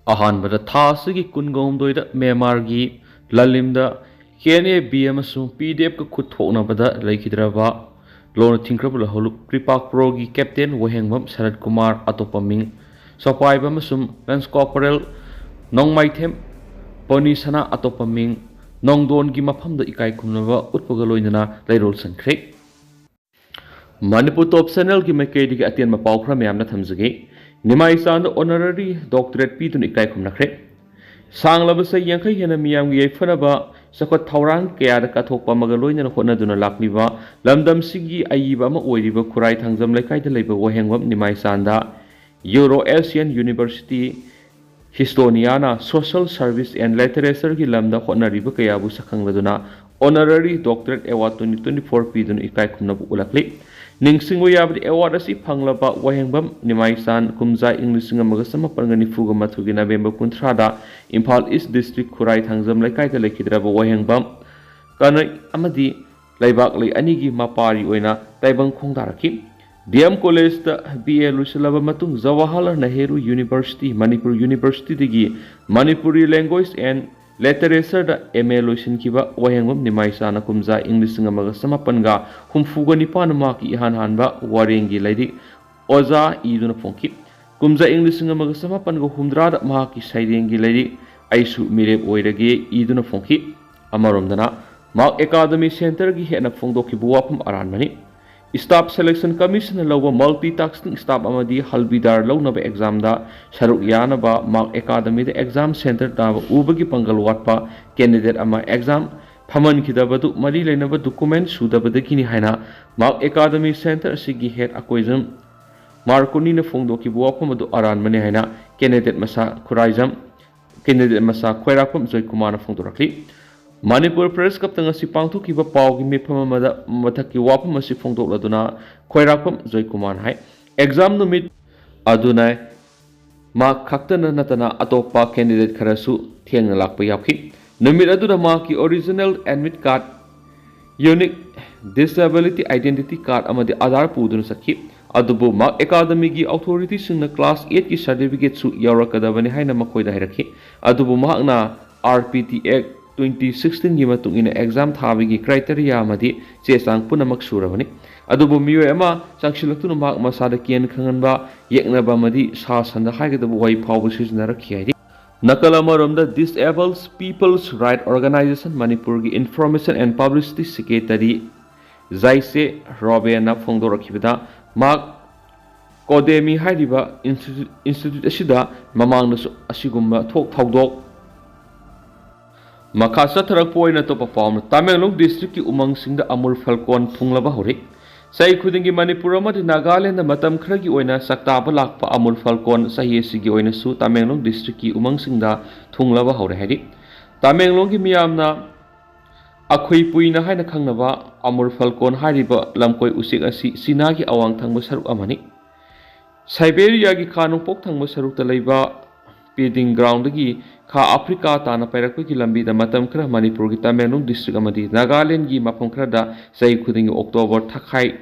अहानबदा था असगी कुनगोमदोइदा मेमारगी ललिमदा KNA-B अमसुंग PDF का खुद थोकनाबदा लेखिद्रबा लोन थिंक्रबुल हलुक कृपाक प्रोगी captain वहेंगबम Sharad Kumar अतोपमिंग सपाइबा अमसुंग lens corporal नोंगमाइथेम बोनीसना अतोपमिंग नोंगदोन की मफमदा इकाई खुमनबा उत्पगा लोइनना लेरोल संख्रे मणिपुर टॉप चैनल की मैकेडी के अत्यंत पाव खरा मैम थमजगे निमाईसान ऑनररी डॉक्टरेट पीदुन इकाई खुमनख्रे सांगलब से यांखै हेन मियाम येफनबा सखत थौरांग कयाद कथोकपा मगलोइनन होनदुना लाक्लिबा लमदम सिगी अयिबा अमा ओइरिबा खुराई थांगजम लेखाइदा लेबा वहेंगबम निमाईसानदा यूरो एशियन यूनिवर्सिटी हिस्टोनियाना सोशल सर्विस एंड लिटरेचर की लमदा होनरिबा कयाबु सखंगलदुना ऑनररी डॉक्टरेट अवार्ड 2024 पीदुन इकाई खुमनबु उलक्लि निंगसिंगु याबदि अवार्ड असि फंगलबा वहेंगबम निमाईसान कुमजा इंग्लिशिंग अमगा समपनगा निफुगा मथुगी November 13 Imphal east district Khurai Thangjam लेखाइदा लेखिद्रबा वहेंगबम कनै अमदि लेबाक लै अनिगी मापारी ओइना ताइबंग खोंदारखि DM कॉलेज BA लुसलबा मतुंग Jawaharlal Nehru university Manipur university दगी Manipuri language and literature MA लुसनखिबा वहेंगबम निमाईसाना कुमजा इंग्लिशिंग अमगा समपनगा हुमफुगा निपान माकी इहान हानबा वारेंगी लैदि ओजा इदुना फोंखि कुमजा इंग्लिशिंग अमगा समपनगा हुमद्रादा माकी सैरेंगी लैदि आइसु मिरेब ओइरगे इदुना फोंखि अमरोमदना माक एकाडेमी सेंटर की हेना फोंदोखिबु वाफम अरानमनि स्टाफ सेलेक्शन कमीशन लौबा मल्टीटास्किंग स्टाफ अमदी हल्बीदार लौनबा एग्जाम दा सरुक यानबा माक एकाडेमी दा एग्जाम सेंटर ताबा उबगी पंगल वाटपा कैंडिडेट अमा एग्जाम फमन खिदबदु मरी लेनबा डॉक्यूमेंट सुदबदगिनी हाइना माक एकाडेमी सेंटर सिगी हेड अकोइजम मार्कोनी ने फोंदोखिबु वाफमदु अरानमनि हाइना कैंडिडेट मसा खुराइजम कैंडिडेट मसा खोइराफम जयकुमार ने फोंदोरखली मणिपुर प्रेस कप तंग पांथोखिबा पाव की मिफम मथकी वाफम फोंदोलदुना खोइराफम जयकुमार हाय एग्जाम नुमित अदुना मा खक्तन नतना अतोपा कैंडिडेट खरसु थेंग लाक्पा याखि नुमित अदुना मा की original admit card unique disability identity card अमदि आधार पुदुन सखि अदुबु मा एकाडेमी की अथॉरिटी सिंह क्लास 8 की सर्टिफिकेट सु यावरकदबनि हाइना मखोइदा हाइरखि अदुबु माकना RPT Act 2016 की मतुंगिन एग्जाम थाबगी क्राइटेरिया मदि चेचांग पुनमक सुरबनि अदुबु मियोय अमा चांगसिलक्तुन माक मसादा कियन खंगनबा येकनबा मदि सासनदा हाइगदबु वाइ फावबु सिजनरखि हाइदि नकल अमरोमदा disables peoples right organisation Manipur की इंफॉर्मेशन एंड पब्लिसिटी सेक्रेटरी जाइसे रोबेना फोंदोरखिबदा माक कोडेमी हाइदिबा इंस्टीट्यूट असिदा ममांगदसु असिगुम्बा थोक थाउदोक मखा चथरकपोइना तोपा पाउन तामेंगलोंग डिस्ट्रिक्ट की उमंग सिंह अमूल फलकोन फुंगलबा हौरे सही खुदिंगी मणिपुर अमदि नागालैंड मतम खरगी ओइना सक्ताबा लाक्पा अमूल फलकोन सही सिगी ओइना सु तामेंगलोंग डिस्ट्रिक्ट की उमंग सिंह थुंगलबा हौरे हाइदि तामेंगलोंग की मियामना अखोई पुइना हाइना खंगनबा अमूल फलकोन हाइरिबा लमकोई उसिक असि सिना की अवांग थंगबा सरुक अमनि साइबेरिया की खानोंपोक थंगबा सरुक तलैबा पीडिंग ग्राउंड की खा अफ्रीका ताना पैरक की लंबी मतम खर मणिपुर की तमेंगलोंग डिस्ट्रिक्ट अमदि नागालैंड की मफम खरदा सही खुदिंग अक्टोबर थखाई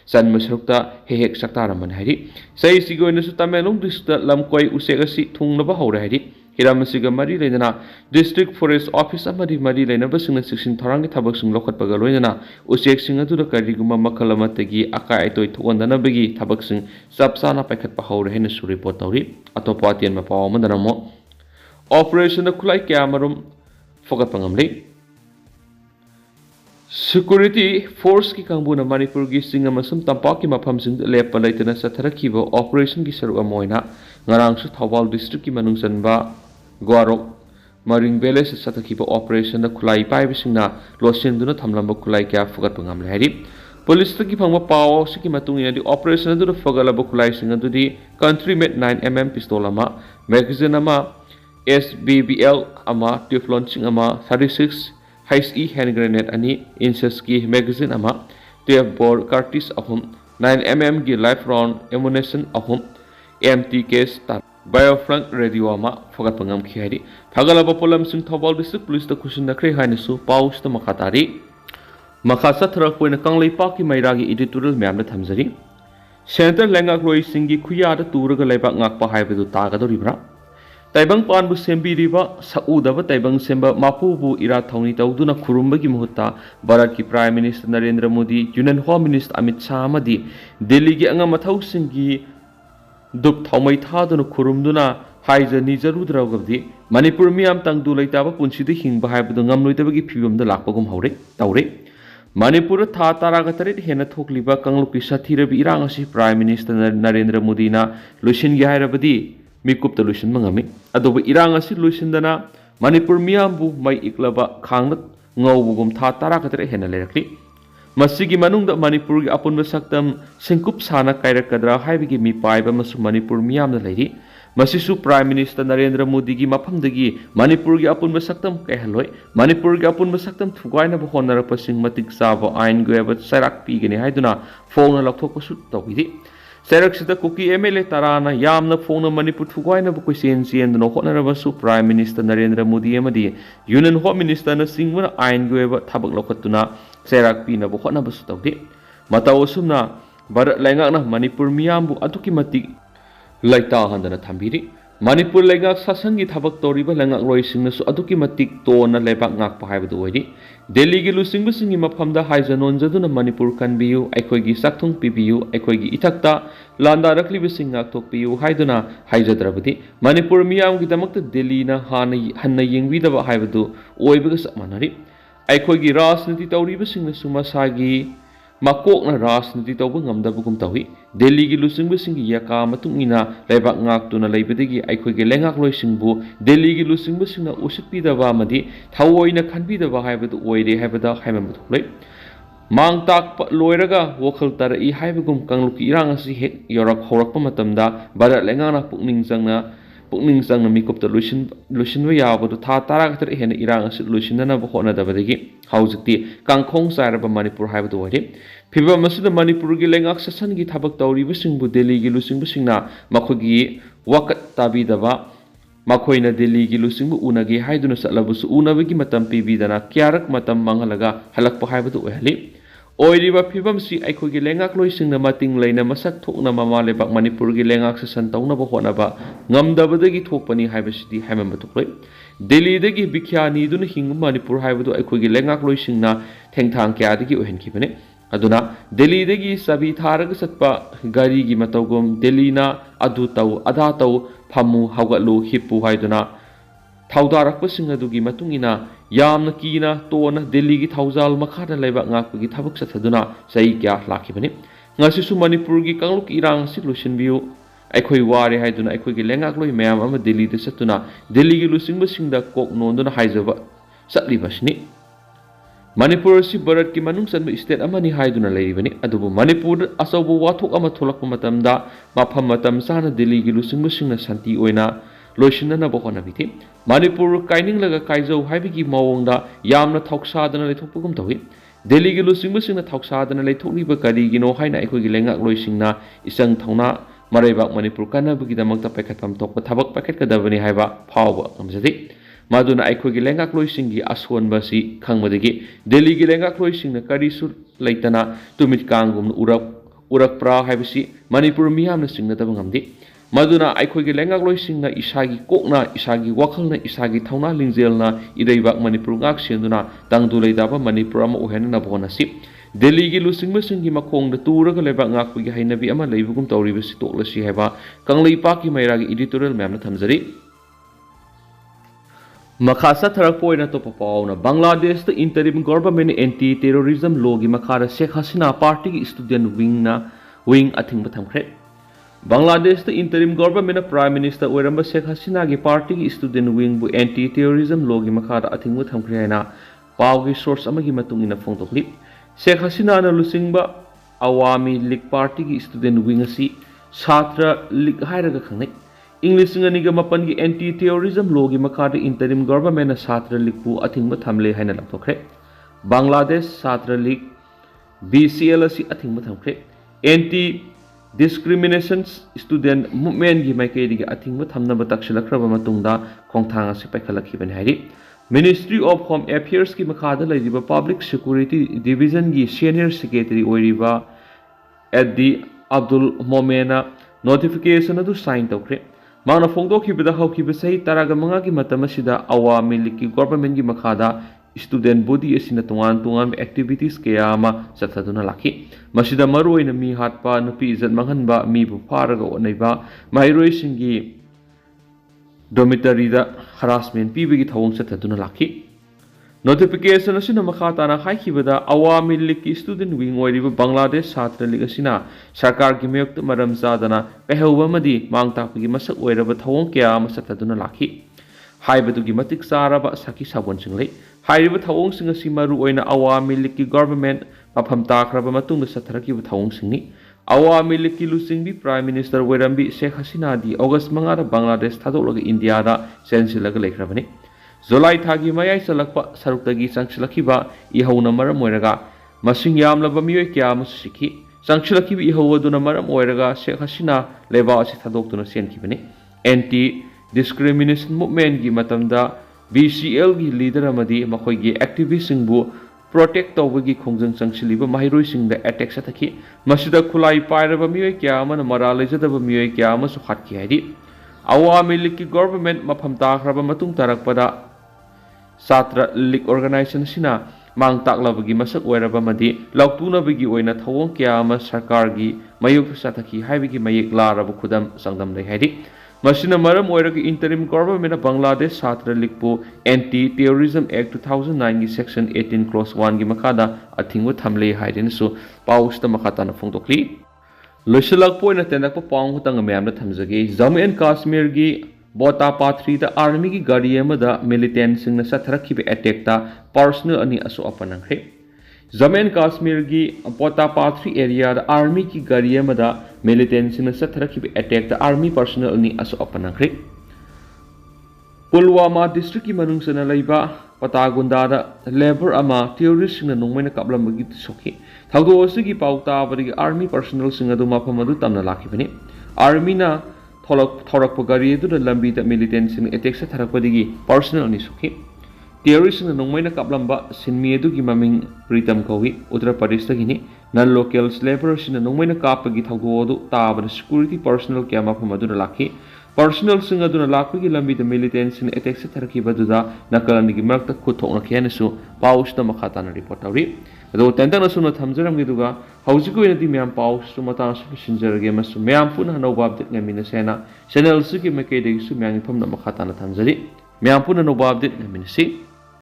चन्म सरुकता हेक सक्तारमन हाइदि सही सिगी ओइनसु तमेंगलोंग डिस्ट्रिक्ट लमकोई उसेक असि थुंगनबा हौरे हाइदि हिरामसिग मरी लेना डिस्ट्रिक्ट फॉरेस्ट ऑफिस अमदि मरी लेना सिंह सिक्सिन थौरांगी थबकसिंग लौखटपगा लोइना उसेकसिंग अदुदा करिगुमा मखल अमतगी अकाय अतोय थोगनदनबगी थबकसिंग चपचाना पाइखटपा हौरे हेन सु रिपोर्ट तौरी अतोपा अतेन मपाव अमदनमो ऑपरेशन खुलाई क्यामरुम फोकटपा ngamlei सिक्योरिटी फोर्स की कांगबुना मणिपुर की सिंह अमसुम तंपाक की मफमसिंग लेपा लेतना सथरखिबो ऑपरेशन की सरुक अमोइना ngarangsu थौबाल डिस्ट्रिक्ट की मनुंग चनबा ग्वारोक मरिंग बेले से सथरखिबो ऑपरेशन खुलाई पाइबसिंगना लोसेंदुना थमलंबा खुलाई क्या फोकटपा ngamlei हाइदि पुलिस की फंगबा पाव सिकी मतुंग इनादि ऑपरेशन अदुदा फगलबा खुलाई सिंग अदुदि कंट्री मेड 9mm पिस्तोल अमा मैगजीन अमा SBBL अमा टिफ्लॉन सिंग अमा 36 HE hand grenade ani inches की मैगजीन अमा 12 bore cartridge अहुम 9mm की live round ammunition अहुम empty case ता बायोफ्रंक रेडियो अमा फोकट पंगम खिहारी फगलबा पोलम सिंह थौबाल डिस्ट्रिक्ट पुलिस ता खुसिन नखरे हाइनसु पाउस ता मखातारी मखा सथरक पोइना कांगलै पाकी मैरागी एडिटोरियल म्याम दा थमजरी सेंटर लेंगाक रोई सिंगी खुया दा तुरगा लेबा ngakpa हाइबदु तागदोरिब्रा ताइबंग पानबु सेंबीरिबा सऊदब ताइबंग सेंबा मापुबु इरा थौनी तौदुना खुरुंबगी मुहुत्ता भारत की prime minister Narendra Modi union home minister Amit Shah अमदी दिल्ली की अंग मथौसिंगी दुप थौमै थादुना खुरुंदुना हाइजनी जरूद्रगबदी Manipur मियाम तंगदु लेताब पुंसिद हिंगबा हाइबदु ngamloidabagi phibamda lakpagum haure tawre Manipur था ताराग तरेट हेना थोकलिबा कांगलुकी साथीरबी इरांग असि प्राइम मिनिस्टर नरेंद्र मोदी ना लुसिनगे हाइरबदी मिकुप्त लुसिन मंगमी अदोब इरांग असि लुसिनदना मणिपुर मियामबु मै इक्लबा खांग ngawbugum था ताराग तरेट हेना लेरकली मसिगी मनुंग मणिपुर की अपुनब सक्तम सिंकुप साना कायरकद्रा हाइबगी मी पाइबा मसु मणिपुर मियामना लेरी मसिसु प्राइम मिनिस्टर नरेंद्र मोदी की मफमदगी मणिपुर की अपुनब सक्तम कहलोय मणिपुर की अपुनब सक्तम थुगाइनब होनरपसिंग मतिक चाबो आइन गोयब सराक पीगनी हाइदुना फोंगना लौथोकपसु तौबिदि सैरक्सिदा कुकी एमएलए तराना यामना फोंगना मणिपुर थुगाइनब क्वेश्चन चेंदनो होनरबसु प्राइम मिनिस्टर नरेंद्र मोदी एमदी यूनियन होम मिनिस्टर न सिंगना आइन गोयब थबक लौखतुना सैराक पीनब होनबसु तौदि मताव असुमना भारत लैंगाकना मणिपुर मियामबु अदुकी मतिक लाइता हंदना थंबीरी मणिपुर लेगाक सासंगी थबक तौरीबा लेंगाक रोइसिंगनसु अदुकी मतिक तोना लेबाक ngakpa हाइबदु ओइदि दिल्ली की लुसिंगबसिंगी मफमदा हाइजनोनजदुना मणिपुर कनबियु अखोइगी साक्थुंग पिबियु अखोइगी इथक्ता लांदारकलिबसिंग ngakthokपियु हाइदुना हाइजद्रबदि मणिपुर मियामगी दमक्ता दिल्लीना हन्ना येंगबिदबा हाइबदु ओइबगा समानरि अखोइगी राजनीति तौरीबसिंगनसु मसागी माकोकना राजनीति तौब ngamdabugum tawi दिल्ली की लुसिंगबसिंगी याका मतुंगिना लेबाक ngaktuna leibadagi अखोइगी लेंगाक लोइसिंगबु दिल्ली की लुसिंगबसिंगना उसितपिदबा मदि थावोइना खनबिदबा हाइबदु ओइरे हाइबदा हाइमम थुलै मांग ताक लोइरगा वखल तरई हाइबगुम कांगलुकी इरांग असि हेक योरक हौरकपा मतमदा भारत लेंगाना पुकनिंग चंगना मिकुप्ता लुसिनबा याबदु था तारागतर हेना इरांग असि लुसिननबा होनदबदगी हौजिक्ति कांखोंग चाइरबा मणिपुर हाइबदु ओइरे फिबम असुदा मणिपुर की लेंगाक ससनगी थबक तौरीबसिंगबु दिल्ली की लुसिंगबसिंगना मखोगी वकत ताबिदबा मखोइना दिल्ली की लुसिंगबु उनगे हाइदुना सलबसु उनबगी मतम पिबिदना क्यारक मतम मंगलगा हलकपा हाइबदु ओहली ओइरिबा फिबमसि अखोइगी लेंगाक लोइसिंगना मतिंग लेना मसक थोकना ममा लेबाक मणिपुर की लेंगाक ससन तौनबा होनबा ngamdabadagi थोकपनी हाइबसिदि हाइमम थोकलै दिल्लीदगी बिख्यानीदुना हिंग मणिपुर हाइबदु अखोइगी लेंगाक लोइसिंगना थेंगथांग क्यादगी ओहनखिबने अदुना दिल्लीदगी सभी थारग सत्पा गाड़ी की मतौगुम दिल्लीना अदु तौ अदा तौ फमु हौगलु हिप्पु हाइदुना थौदारकपसिंग अदुगी मतुंगिना यामना कीना तोना दिल्ली की थौजाल मखादा लेबा ngakpagi थबक सथदुना सही क्या लाखिबने ngasisu मणिपुर की कांगलुक इरांग सि लुसिनबियु अखोइ वारे हाइदुना अखोइगी लेंगाक लोइ मयाम अमा दिल्ली दे सतुना दिल्ली की लुसिंगबसिंगदा कोक नोंदुना हाइजबा सतलिबसनि मणिपुर से भारत की मनुंग चंब स्टेट अमनि हाइदुना लेरिबनि अदुबु मणिपुर अचौब वाथोक अमा थोलकपा मतमदा मफम मतम चाना दिल्ली की लुसिंगबसिंगना शांति ओइना लोइसिननबा होनबिथि मणिपुर काइनिंगलगा काइजौ हाइबिगी मवोंगदा यामना थौकसादना लेथोकपगुम तवि दिल्ली की लुसिंगबसिंगना थौकसादना लेथोकलिबा करिगिनो हाइना अखोइगी लेंगाक लोइसिंगना इसंग थौना मरैबाक मणिपुर कानबगिदमक्ता पैखतम तोकपा थबक पैखतकदबनि हाइबा फावबा ngamjadi मादुना अखोइगी लेंगाक लोइसिंगी असोनबसि खंगबदगी दिल्ली की लेंगाक लोइसिंगना करिसु लेतना तुमित कांगुम उरकप्रा हाइबसि मणिपुर मियामना सिंगनदब ngamdi मादुना अखोइगी लेंगाक लोइसिंगना इसागी कोकना इसागी वखलना इसागी थौना लिंगजेलना इदैबाक मणिपुर ngak सिंदुना तंगदु लेदाबा मणिपुर अमा ओहेनना बोनसि दिल्ली की लुसिंगबसिंगी मखोंगदा तुरगा लेबाक ngakpagi हाइनबि अमा लेबुगुम तौरिबसि तोकलसि हाइबा कांगलैपाकी मैरागी एडिटोरियल मैमना थमजरी मखासा थरपोइना तो पाउना बांग्लादेश द interim government anti terrorism law की मखारा शेख हसीना पार्टी की स्टूडेंट विंग अथिंग थमख्रे बांग्लादेश द इंटरिम गवर्नमेंट प्राइम मिनिस्टर ओइरंबा शेख हसीना की पार्टी की स्टूडेंट विंग बु एंटी टेररिज्म लॉ की मखारा अथिंग थमख्रे हैना पावगी सोर्स अमगी मतुंगिना फोंतोखलि शेख हसीना ना लुसिंगबा अवामी लीग पार्टी की स्टूडेंट विंग असि छात्र लीग हाइरगा खंगनै इंग्लिश मपन की एंटी टेररिज्म लॉ की मखाद इंटरिम गवर्नमेंट छात्र लीग को अथिंग थमले है लौथोखे बांग्लादेश छात्र लीग BCL अथिंग थमख्रे एंटी डिस्क्रिमिनेशन स्टूडेंट मूवमेंट की माइकई अथिंग थमनब तक्सलख्रब खोंथांग पैखलखिबने है मिनिस्ट्री ऑफ होम अफेयर्स की मखाद लेरिबा पब्लिक सिक्योरिटी डिवीजन की सीनियर सेक्रेटरी ओइरिबा एडी अब्दुल मोमेना नोटिफिकेशन अदु साइन तौख्रे ꯃꯥꯅ ꯐꯣꯡꯗꯣꯛꯈꯤꯕꯗ ꯍꯧꯈꯤꯕ ꯆꯍꯤ 15ꯒꯤ ꯃꯇꯝ ꯑꯁꯤꯗ ꯑꯋꯥꯃꯤ ꯂꯤꯛꯀꯤ ꯒꯣꯚꯔꯟꯃꯦꯟꯠꯒꯤ ꯃꯈꯥꯗ ꯁ꯭ꯇꯨꯗꯦꯟꯠ ꯕꯣꯗꯤ ꯑꯁꯤꯅ ꯇꯣꯉꯥꯟ ꯇꯣꯉꯥꯟꯕ ꯑꯦꯛꯇꯤꯚꯤꯇꯤꯁ ꯀꯌꯥ ꯑꯃ ꯆꯠꯊꯗꯨꯅ ꯂꯥꯛꯈꯤ ꯃꯁꯤꯗ ꯃꯔꯨꯑꯣꯏꯅ ꯃꯤ ꯍꯥꯠꯄ ꯅꯨꯄꯤ ꯏꯖꯠ ꯃꯥꯡꯍꯟꯕ ꯃꯤꯕꯨ ꯐꯥꯔꯒ ꯑꯣꯠꯅꯩꯕ ꯃꯍꯩꯔꯣꯏꯁꯤꯡꯒꯤ ꯗꯣꯃꯤꯇꯔꯤꯗ ꯍꯔꯥꯁꯃꯦꯟꯠ ꯄꯤꯕꯒꯤ ꯊꯧꯑꯣꯡ ꯆꯠꯊꯗꯨꯅ ꯂꯥꯛꯈꯤ ꯅꯣꯇꯤꯐꯤꯀꯦꯁꯟ ꯑꯁꯤꯅ ꯃꯈꯥ ꯇꯥꯅ ꯍꯥꯏꯈꯤꯕꯗ ꯑꯋꯥꯃꯤ ꯂꯤꯛꯀꯤ ꯁ꯭ꯇꯨꯗꯦꯟꯠ ꯋꯤꯡ ꯑꯣꯏꯔꯤꯕ ꯕꯪꯒ꯭ꯂꯥꯗꯦꯁ ꯁꯥꯇ꯭ꯔ ꯂꯤꯛ ꯑꯁꯤꯅ ꯁꯔꯀꯥꯔꯒꯤ ꯃꯥꯌꯣꯛꯇ ꯃꯔꯝ ꯆꯥꯗꯅ ꯀꯩꯍꯧꯕ ꯑꯃꯗꯤ ꯃꯥꯡ ꯇꯥꯛꯄꯒꯤ ꯃꯁꯛ ꯑꯣꯏꯔꯕ ꯊꯧꯑꯣꯡ ꯀꯌꯥ ꯑꯃ ꯆꯠꯊꯗꯨꯅ ꯂꯥꯛꯈꯤ ꯍꯥꯏꯕꯗꯨꯒꯤ ꯃꯇꯤꯛ ꯆꯥꯔꯕ ꯁꯛꯈꯤ ꯁꯥꯕꯣꯟꯁꯤꯡ ꯂꯩ ꯍꯥꯏꯔꯤꯕ ꯊꯧꯑꯣꯡꯁꯤꯡ ꯑꯁꯤ ꯃꯔꯨꯑꯣꯏꯅ ꯑꯋꯥꯃꯤ ꯂꯤꯛꯀꯤ ꯒꯣꯚꯔꯟꯃꯦꯟꯠ ꯃꯐꯝ ꯇꯥꯈ꯭ꯔꯕ ꯃꯇꯨꯡꯗ ꯆꯠꯊꯔꯛꯈꯤꯕ ꯊꯧꯑꯣꯡꯁꯤꯡꯅꯤ ꯑꯋꯥꯃꯤ ꯂꯤꯛꯀꯤ ꯂꯨꯆꯤꯡꯕꯤ prime minister ꯑꯣꯏꯔꯝꯕꯤ Sheikh ꯍꯁꯤꯅꯥꯗꯤ August 5ꯗ Bangladesh ꯊꯥꯗꯣꯛꯂꯒ ꯏꯟꯗꯤꯌꯥꯗ ꯆꯦꯟꯁꯤꯜꯂꯒ ꯂꯩꯈ꯭ꯔꯕꯅꯤ ꯖꯨꯂꯥꯏ ꯊꯥꯒꯤ ꯃꯌꯥꯏ ꯆꯜꯂꯛꯄ ꯁꯔꯨꯛꯇꯒꯤ ꯆꯪꯁꯤꯜꯂꯛꯈꯤꯕ ꯏꯍꯧꯅ ꯃꯔꯝ ꯑꯣꯏꯔꯒ ꯃꯁꯤꯡ ꯌꯥꯝꯂꯕ ꯃꯤꯑꯣꯏ ꯀꯌꯥ ꯑꯃꯁꯨ ꯁꯤꯈꯤ ꯆꯪꯁꯤꯜꯂꯛꯈꯤꯕ ꯏꯍꯧ ꯑꯗꯨꯅ ꯃꯔꯝ ꯑꯣꯏꯔꯒ ꯁꯦꯈ ꯍꯁꯤꯅꯥ ꯂꯩꯕꯥꯛ ꯑꯁꯤ ꯊꯥꯗꯣꯛꯇꯨꯅ ꯆꯦꯟꯈꯤꯕꯅꯤ ꯑꯦꯟꯇꯤ ꯗꯤꯁꯀ꯭ꯔꯤꯃꯤꯅꯦꯁꯟ ꯃꯨꯚꯃꯦꯟꯠꯒꯤ ꯃꯇꯝꯗ BCLꯒꯤ ꯂꯤꯗꯔ ꯑꯃꯗꯤ ꯃꯈꯣꯏꯒꯤ ꯑꯦꯛꯇꯤꯚꯤꯁꯁꯤꯡꯕꯨ ꯄ꯭ꯔꯣꯇꯦꯛ ꯇꯧꯕꯒꯤ ꯈꯣꯡꯖꯪ ꯆꯪꯁꯤꯜꯂꯤꯕ ꯃꯍꯩꯔꯣꯏꯁꯤꯡꯗ ꯑꯦꯇꯦꯛ ꯆꯠꯊꯈꯤ ꯃꯁꯤꯗ ꯈꯨꯠꯂꯥꯏ ꯄꯥꯏꯔꯕ ꯃꯤꯑꯣꯏ ꯀꯌꯥ ꯑꯃꯅ ꯃꯔꯥꯜ ꯂꯩꯖꯗꯕ ꯃꯤꯑꯣꯏ ꯀꯌꯥ ꯑꯃꯁꯨ ꯍꯥꯠꯈꯤ ꯍꯥꯏꯔꯤ ꯑꯋꯥꯃꯤ ꯂꯤꯛꯀꯤ ꯒꯣꯚꯔꯟꯃꯦꯟꯠ ꯃꯐꯝ ꯇꯥꯈ꯭ꯔꯕ ꯃꯇꯨꯡ ꯇꯥꯔꯛꯄꯗ ꯁꯥꯇ꯭ꯔ ꯂꯤꯛ ꯑꯣꯔꯒꯅꯥꯏꯖꯦꯁꯟ ꯑꯁꯤꯅ ꯃꯥꯡ ꯇꯥꯛꯂꯕꯒꯤ ꯃꯁꯛ ꯑꯣꯏꯔꯕ ꯑꯃꯗꯤ ꯂꯥꯎꯇꯨꯅꯕꯒꯤ ꯑꯣꯏꯅ ꯊꯧꯑꯣꯡ ꯀꯌꯥ ꯑꯃ ꯁꯔꯀꯥꯔꯒꯤ ꯃꯥꯌꯣꯛꯇ ꯆꯠꯊꯈꯤ ꯍꯥꯏꯕꯒꯤ ꯃꯌꯦꯛ ꯂꯥꯔꯕ ꯈꯨꯗꯝ ꯆꯥꯡꯗꯝ ꯂꯩ ꯍꯥꯏꯔꯤ ꯃꯁꯤꯅ ꯃꯔꯝ ꯑꯣꯏꯔꯒ ꯏꯟꯇꯔꯤꯝ ꯒꯣꯚꯔꯟꯃꯦꯟꯠꯅ ꯕꯪꯒ꯭ꯂꯥꯗꯦꯁ ꯁꯥꯇ꯭ꯔ ꯂꯤꯛꯄꯨ ꯑꯦꯟꯇꯤ ꯇꯦꯔꯣꯔꯤꯖꯝ ꯑꯦꯛ 2009ꯒꯤ ꯁꯦꯛꯁꯟ 18(1)ꯒꯤ ꯃꯈꯥꯗ ꯑꯊꯤꯡꯕ ꯊꯝꯂꯦ ꯍꯥꯏꯗꯨꯅꯁꯨ ꯄꯥꯎ ꯑꯁꯤꯗ ꯃꯈꯥ ꯇꯥꯅ ꯐꯣꯡꯗꯣꯛꯂꯤ ꯂꯣꯏꯁꯤꯜꯂꯛꯄ ꯑꯣꯏꯅ ꯇꯦꯟꯗꯛꯄ ꯄꯥꯎ ꯈꯛꯇꯪ ꯃꯌꯥꯝꯗ ꯊꯝꯖꯒꯦ ꯖꯝꯃꯨ ꯑꯦꯟड ꯀꯥꯁꯃꯤꯔꯒꯤ ꯕꯣꯇꯥꯄꯥꯊ꯭ꯔꯤꯗ ꯑꯥꯔꯃꯤꯒꯤ ꯒꯥꯔꯤ ꯑꯃꯗ ꯃꯤꯂꯤꯇꯦꯟꯠꯁꯤꯡꯅ ꯆꯠꯊꯔꯛꯈꯤꯕ ꯑꯦꯇꯦꯛꯇ ꯄꯥꯔꯁꯣꯅꯦꯜ 2 ꯑꯁꯣꯛ ꯑꯄꯟ ꯅꯪꯈ꯭ꯔꯦ ꯖꯝꯃꯨ ꯑꯦꯟड ꯀꯥꯁꯃꯤꯔꯒꯤ ꯕꯣꯇꯥꯄꯥꯊ꯭ꯔꯤ ꯑꯦꯔꯤꯌꯥꯗ ꯑꯥꯔꯃꯤꯒꯤ ꯒꯥꯔꯤ ꯑꯃꯗ ꯃꯤꯂꯤꯇꯦꯟꯠꯁꯤꯡꯅ ꯆꯠꯊꯔꯛꯈꯤꯕ ꯑꯦꯇꯦꯛꯇ ꯑꯥꯔꯃꯤ ꯄꯥꯔꯁꯣꯅꯦꯜ 2 ꯑꯁꯣꯛ ꯑꯄꯟ ꯅꯪꯈ꯭ꯔꯦ पुलवामा डिस्ट्रिक्ट की मनुंगसना लेबा पतागुंदादा लेबर अमा टेररिस्टसिंगना नोंमैना कापलमबगी सोखी थौदो असुगी पाउ ताबदगी आर्मी पर्सनल सिंग अदु मफम अदु तमना लाखिबनी आर्मीना थौरकप गारी अदुना लंबीदा मिलिटेंट सिंग अटैक से थरकपदगी पर्सनल नि सोखी टेररिस्टसिंगना नोंमैना कापलमबा सिनमी अदुगी ममिंग प्रीतम कौवी Uttar Pradesh दगिनी none locals labour सिंग नोंमैना कापगी थौदो अदु ताबदा सिक्योरिटी पर्सनल क्या मफम अदुना लाखी पर्सनल सिंग अदुना लाखपगी लंबीदा मिलिटेंट सिंग अटैक से थरकीबदुदा नकलनिगी मरक्ता खुथोकनखेनसु पाउसता मखाताना रिपोर्ट तौरी अदो तेंतना सुना थमजरमगिदुगा हौजिक ओइनदि म्याम पाउसु मतासु सिंजरगे मसु म्याम पुना नौबा अपडेट ngamineseना चैनल सुगी मकेदेगिसु म्याम फमना मखाताना थमजरी म्याम पुना नौबा अपडेट ngamineसी